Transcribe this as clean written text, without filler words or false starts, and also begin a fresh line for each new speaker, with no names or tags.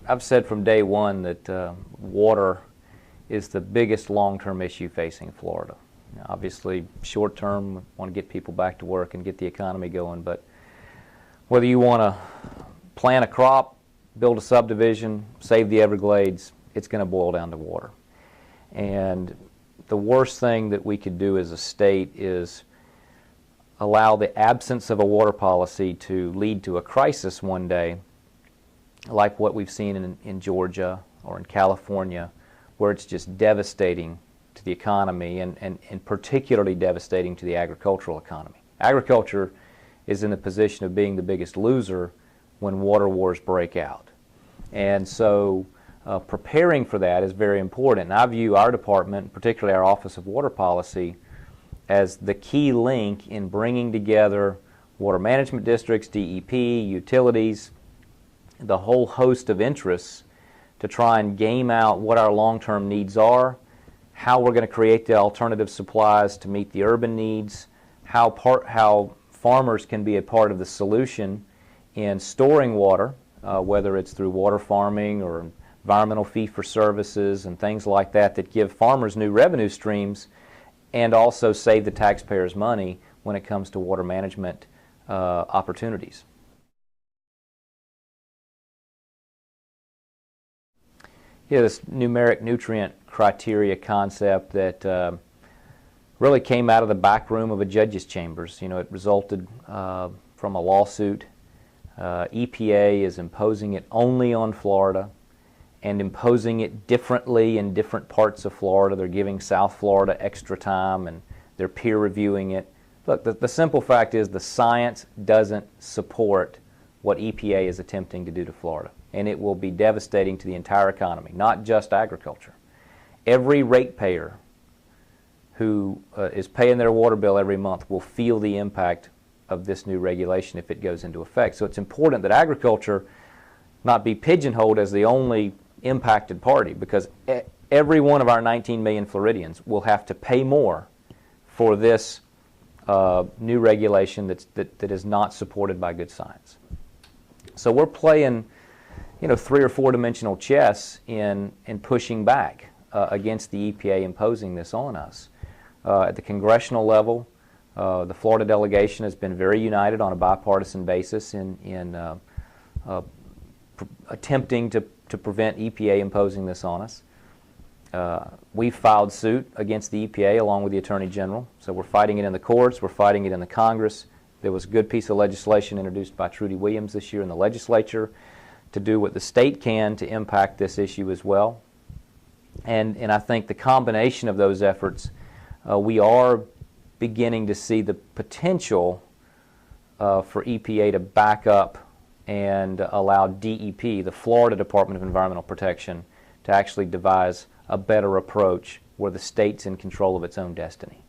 I've said from day one that water is the biggest long-term issue facing Florida. Obviously, short-term, we want to get people back to work and get the economy going, but whether you want to plant a crop, build a subdivision, save the Everglades, it's going to boil down to water. And the worst thing that we could do as a state is allow the absence of a water policy to lead to a crisis one day, like what we've seen in Georgia or in California, where it's just devastating to the economy and particularly devastating to the agricultural economy. Agriculture is in the position of being the biggest loser when water wars break out. And so preparing for that is very important. And I view our department, particularly our Office of Water Policy, as the key link in bringing together water management districts, DEP, utilities, the whole host of interests to try and game out what our long-term needs are, how we're going to create the alternative supplies to meet the urban needs, how farmers can be a part of the solution in storing water, whether it's through water farming or environmental fee-for-services and things like that that give farmers new revenue streams and also save the taxpayers money when it comes to water management opportunities. Yeah, this numeric nutrient criteria concept that really came out of the back room of a judge's chambers. You know, it resulted from a lawsuit. EPA is imposing it only on Florida and imposing it differently in different parts of Florida. They're giving South Florida extra time and they're peer reviewing it. Look, the simple fact is the science doesn't support what EPA is attempting to do to Florida, and it will be devastating to the entire economy, not just agriculture. Every ratepayer who is paying their water bill every month will feel the impact of this new regulation if it goes into effect. So it's important that agriculture not be pigeonholed as the only impacted party, because every one of our 19 million Floridians will have to pay more for this new regulation that is not supported by good science. So we're playing, you know, 3 or 4 dimensional chess in pushing back against the EPA imposing this on us. At the congressional level, the Florida delegation has been very united on a bipartisan basis in attempting to prevent EPA imposing this on us. We've filed suit against the EPA along with the Attorney General, so we're fighting it in the courts, we're fighting it in the Congress. There was a good piece of legislation introduced by Trudy Williams this year in the legislature to do what the state can to impact this issue as well. And I think the combination of those efforts, we are beginning to see the potential for EPA to back up and allow DEP, the Florida Department of Environmental Protection, to actually devise a better approach where the state's in control of its own destiny.